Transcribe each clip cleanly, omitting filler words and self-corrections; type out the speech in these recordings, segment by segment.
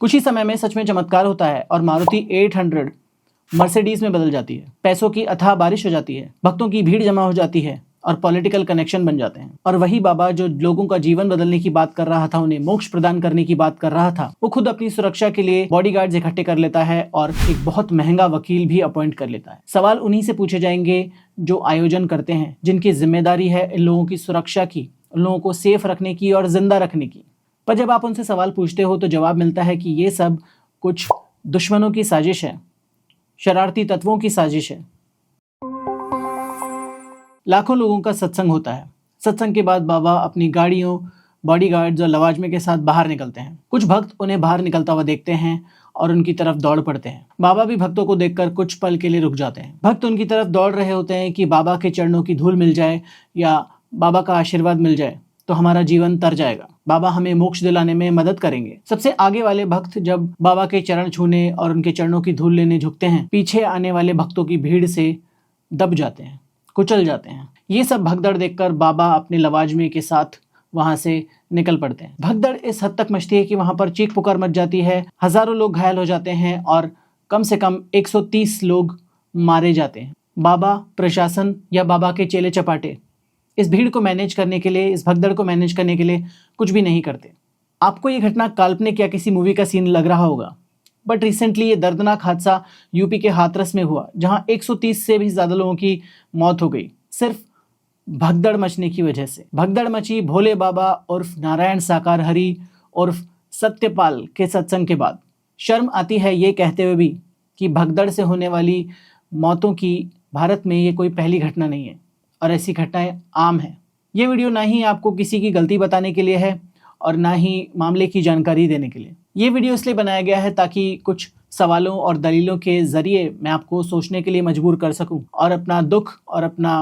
कुछ ही समय में सच में चमत्कार होता है और मारुति 800 मर्सिडीज में बदल जाती है। पैसों की अथाह बारिश हो जाती है, भक्तों की भीड़ जमा हो जाती है और पॉलिटिकल कनेक्शन बन जाते हैं। और वही बाबा जो लोगों का जीवन बदलने की बात कर रहा था, उन्हें मोक्ष प्रदान करने की बात कर रहा था, वो खुद अपनी सुरक्षा के लिए बॉडीगार्ड्स इकट्ठे कर लेता है और एक बहुत महंगा वकील भी अपॉइंट कर लेता है। सवाल उन्हीं से पूछे जाएंगे जो आयोजन करते हैं, जिनकी जिम्मेदारी है इन लोगों की सुरक्षा की, उन लोगों को सेफ रखने की और जिंदा रखने की। पर जब आप उनसे सवाल पूछते हो तो जवाब मिलता है कि ये सब कुछ दुश्मनों की साजिश है, शरारती तत्वों की साजिश है। लाखों लोगों का सत्संग होता है। सत्संग के बाद बाबा अपनी गाड़ियों, बॉडीगार्ड्स और लवाजमे के साथ बाहर निकलते हैं। कुछ भक्त उन्हें बाहर निकलता हुआ देखते हैं और उनकी तरफ दौड़ पड़ते हैं। बाबा भी भक्तों को देखकर कुछ पल के लिए रुक जाते हैं। भक्त उनकी तरफ दौड़ रहे होते हैं कि बाबा के चरणों की धूल मिल जाए या बाबा का आशीर्वाद मिल जाए तो हमारा जीवन तर जाएगा, बाबा हमें मोक्ष दिलाने में मदद करेंगे। सबसे आगे वाले भक्त जब बाबा के चरण छूने और उनके चरणों की धूल लेने झुकते हैं, पीछे आने वाले भक्तों की भीड़ से दब जाते हैं, कुचल जाते हैं। ये सब भगदड़ देखकर बाबा अपने लवाजमे के साथ वहां से निकल पड़ते हैं। भगदड़ इस हद तक मचती है कि वहां पर चीख पुकार मच जाती है, हजारों लोग घायल हो जाते हैं और कम से कम 130 लोग मारे जाते हैं। बाबा, प्रशासन या बाबा के चेले चपाटे इस भीड़ को मैनेज करने के लिए, इस भगदड़ को मैनेज करने के लिए कुछ भी नहीं करते। आपको ये घटना काल्पनिक या किसी मूवी का सीन लग रहा होगा, बट रिसेंटली ये दर्दनाक हादसा यूपी के हाथरस में हुआ, जहां 130 से भी ज्यादा लोगों की मौत हो गई सिर्फ भगदड़ मचने की वजह से। भगदड़ मची भोले बाबा उर्फ नारायण साकार हरि उर्फ सत्यपाल के सत्संग के बाद। शर्म आती है ये कहते हुए भी कि भगदड़ से होने वाली मौतों की भारत में ये कोई पहली घटना नहीं है और ऐसी घटनाएं आम हैं। ये वीडियो ना ही आपको किसी की गलती बताने के लिए है और ना ही मामले की जानकारी देने के लिए। ये वीडियो इसलिए बनाया गया है ताकि कुछ सवालों और दलीलों के जरिए मैं आपको सोचने के लिए मजबूर कर सकूं और अपना दुख और अपना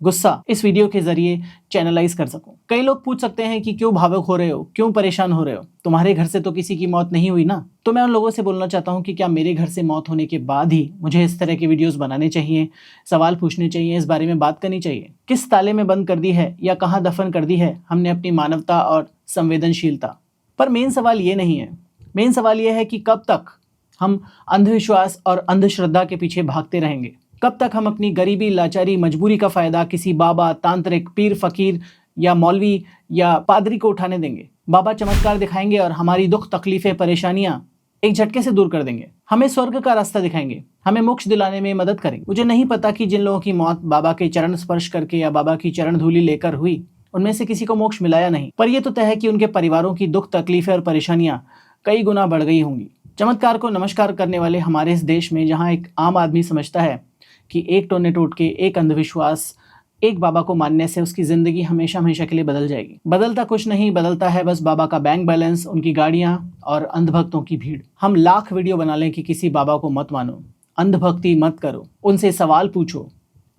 गुस्सा इस वीडियो के जरिए चैनलाइज कर सकूं। कई लोग पूछ सकते हैं कि क्यों भावुक हो रहे हो, क्यों परेशान हो रहे हो, तुम्हारे घर से तो किसी की मौत नहीं हुई ना। तो मैं उन लोगों से बोलना चाहता हूं कि क्या मेरे घर से मौत होने के बाद ही मुझे इस तरह के वीडियोस बनाने चाहिए, सवाल पूछने चाहिए, इस बारे में बात करनी चाहिए? किस ताले में बंद कर दी है या कहाँ दफन कर दी है हमने अपनी मानवता और संवेदनशीलता? पर मेन सवाल ये नहीं है। मेन सवाल ये है कि कब तक हम अंधविश्वास और अंधश्रद्धा के पीछे भागते रहेंगे? कब तक हम अपनी गरीबी, लाचारी, मजबूरी का फायदा किसी बाबा, तांत्रिक, पीर, फकीर या मौलवी या पादरी को उठाने देंगे? बाबा चमत्कार दिखाएंगे और हमारी दुख, तकलीफें, परेशानियां एक झटके से दूर कर देंगे, हमें स्वर्ग का रास्ता दिखाएंगे, हमें मोक्ष दिलाने में मदद करेंगे। मुझे नहीं पता कि जिन लोगों की मौत बाबा के चरण स्पर्श करके या बाबा की चरण धूलि लेकर हुई, उनमें से किसी को मोक्ष मिला या नहीं, पर यह तो तय है कि उनके परिवारों की दुख, तकलीफें और परेशानियां कई गुना बढ़ गई होंगी। चमत्कार को नमस्कार करने वाले हमारे इस देश में, जहां एक आम आदमी समझता है कि एक टोने टोटके, एक अंधविश्वास, एक बाबा को मानने से उसकी जिंदगी हमेशा हमेशा के लिए बदल जाएगी। बदलता कुछ नहीं, बदलता है बस बाबा का बैंक बैलेंस, उनकी गाड़ियां और अंधभक्तों की भीड़। हम लाख वीडियो बना लें कि किसी बाबा को मत मानो, अंधभक्ति मत करो, उनसे सवाल पूछो,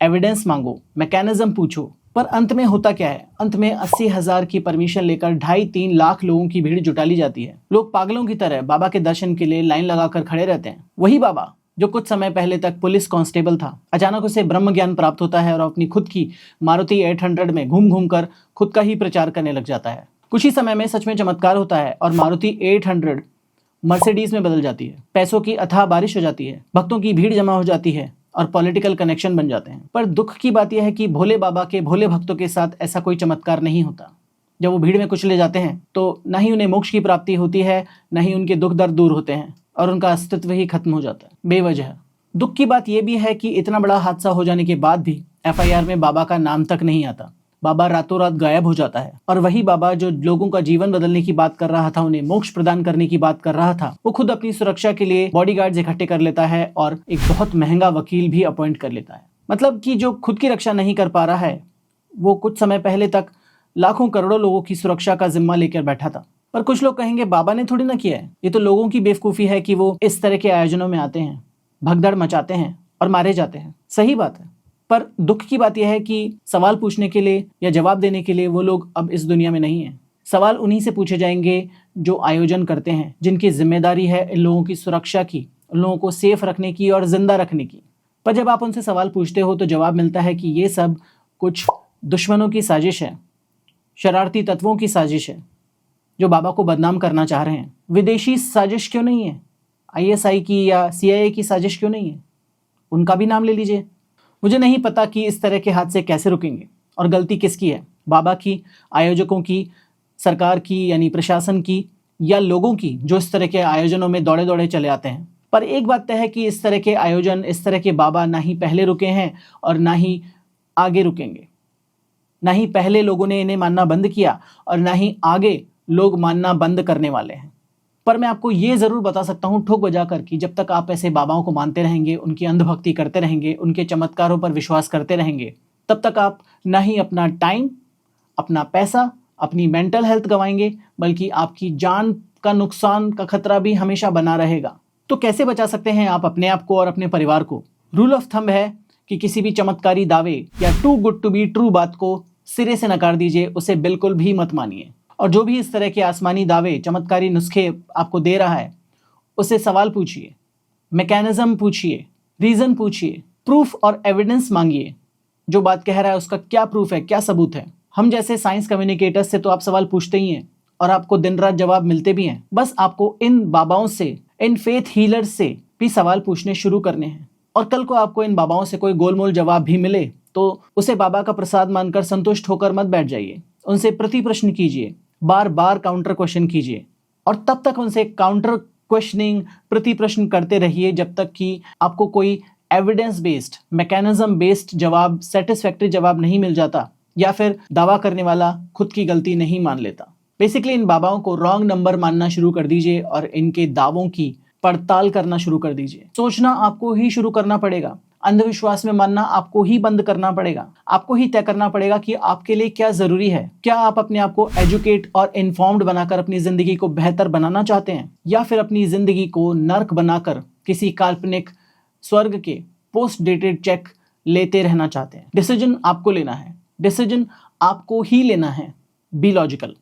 एविडेंस मांगो, मैकेनिज्म पूछो, पर अंत में होता क्या है? अंत में 80,000 की परमिशन लेकर 2.5-3 लाख लोगों की भीड़ जुटा ली जाती है। लोग पागलों की तरह बाबा के दर्शन के लिए लाइन लगाकर खड़े रहते हैं। वही बाबा जो कुछ समय पहले तक पुलिस कांस्टेबल था, अचानक उसे ब्रह्म ज्ञान प्राप्त होता है और अपनी खुद की मारुति 800 में घूम घूम कर खुद का ही प्रचार करने लग जाता है। कुछ ही समय में सच में चमत्कार होता है और मारुति 800 मर्सिडीज में बदल जाती है। पैसों की अथाह बारिश हो जाती है, भक्तों की भीड़ जमा हो जाती है और पॉलिटिकल कनेक्शन बन जाते हैं। पर दुख की बात यह है कि भोले बाबा के भोले भक्तों के साथ ऐसा कोई चमत्कार नहीं होता। जब वो भीड़ में कुचले जाते हैं तो न ही उन्हें मोक्ष की प्राप्ति होती है, न ही उनके दुख दर्द दूर होते हैं और उनका अस्तित्व ही खत्म हो जाता है बेवजह। दुख की बात यह भी है कि इतना बड़ा हादसा हो जाने के बाद भी FIR में बाबा का नाम तक नहीं आता। बाबा रातों रात गायब हो जाता है और वही बाबा जो लोगों का जीवन बदलने की बात कर रहा था, उन्हें मोक्ष प्रदान करने की बात कर रहा था, वो खुद अपनी सुरक्षा के लिए बॉडीगार्ड्स इकट्ठे कर लेता है और एक बहुत महंगा वकील भी अपॉइंट कर लेता है। मतलब कि जो खुद की रक्षा नहीं कर पा रहा है, वो कुछ समय पहले तक लाखों करोड़ों लोगों की सुरक्षा का जिम्मा लेकर बैठा था। पर कुछ लोग कहेंगे बाबा ने थोड़ी ना किया है, ये तो लोगों की बेवकूफ़ी है कि वो इस तरह के आयोजनों में आते हैं, भगदड़ मचाते हैं और मारे जाते हैं। सही बात है, पर दुख की बात यह है कि सवाल पूछने के लिए या जवाब देने के लिए वो लोग अब इस दुनिया में नहीं हैं। सवाल उन्हीं से पूछे जाएंगे जो आयोजन करते हैं, जिनकी जिम्मेदारी है इन लोगों की सुरक्षा की, उन लोगों को सेफ रखने की और जिंदा रखने की। पर जब आप उनसे सवाल पूछते हो तो जवाब मिलता है कि ये सब कुछ दुश्मनों की साजिश है, शरारती तत्वों की साजिश है। जो बाबा को बदनाम करना चाह रहे हैं। विदेशी साजिश क्यों नहीं है? ISI की या CIA की साजिश क्यों नहीं है? उनका भी नाम ले लीजिए। मुझे नहीं पता कि इस तरह के हादसे कैसे रुकेंगे और गलती किसकी है, बाबा की, आयोजकों की, सरकार की यानी प्रशासन की, या लोगों की जो इस तरह के आयोजनों में दौड़े दौड़े चले आते हैं। पर एक बात तय है कि इस तरह के आयोजन, इस तरह के बाबा ना ही पहले रुके हैं और ना ही आगे रुकेंगे। ना ही पहले लोगों ने इन्हें मानना बंद किया और ना ही आगे लोग मानना बंद करने वाले हैं। पर मैं आपको ये ज़रूर बता सकता हूँ ठोक बजा कर कि जब तक आप ऐसे बाबाओं को मानते रहेंगे, उनकी अंधभक्ति करते रहेंगे, उनके चमत्कारों पर विश्वास करते रहेंगे, तब तक आप ना ही अपना टाइम, अपना पैसा, अपनी मेंटल हेल्थ गंवाएंगे, बल्कि आपकी जान का नुकसान का खतरा भी हमेशा बना रहेगा। तो कैसे बचा सकते हैं आप अपने आप को और अपने परिवार को? रूल ऑफ थंब है कि किसी भी चमत्कारी दावे या too good to be true बात को सिरे से नकार दीजिए, उसे बिल्कुल भी मत मानिए। और जो भी इस तरह के आसमानी दावे, चमत्कारी नुस्खे आपको दे रहा है, उससे सवाल पूछिए, मैकेनिज्म पूछिए, रीजन पूछिए, प्रूफ और एविडेंस मांगिए। जो बात कह रहा है उसका क्या प्रूफ है, क्या सबूत है? हम जैसे साइंस कम्युनिकेटर्स से तो आप सवाल पूछते ही हैं और आपको दिन रात जवाब मिलते भी हैं। बस आपको इन बाबाओं से, इन फेथ हीलर्स से भी सवाल पूछने शुरू करने हैं। और कल को आपको इन बाबाओं से कोई गोलमोल जवाब भी मिले तो उसे बाबा का प्रसाद मानकर संतुष्ट होकर मत बैठ जाइए। उनसे प्रति प्रश्न कीजिए, बार बार काउंटर क्वेश्चन कीजिए और तब तक उनसे काउंटर क्वेश्चनिंग, प्रति प्रश्न करते रहिए जब तक कि आपको कोई एविडेंस बेस्ड, मैकेनिज्म बेस्ड जवाब, सेटिस्फैक्टरी जवाब नहीं मिल जाता या फिर दावा करने वाला खुद की गलती नहीं मान लेता। बेसिकली इन बाबाओं को रॉन्ग नंबर मानना शुरू कर दीजिए और इनके दावों की पड़ताल करना शुरू कर दीजिए। सोचना आपको ही शुरू करना पड़ेगा, अंधविश्वास में मानना आपको ही बंद करना पड़ेगा। आपको ही तय करना पड़ेगा कि आपके लिए क्या जरूरी है। क्या आप अपने आप को एजुकेट और इन्फॉर्म्ड बनाकर अपनी जिंदगी को बेहतर बनाना चाहते हैं, या फिर अपनी जिंदगी को नर्क बनाकर किसी काल्पनिक स्वर्ग के पोस्ट डेटेड चेक लेते रहना चाहते हैं? डिसीजन आपको लेना है, डिसीजन आपको ही लेना है। Be logical.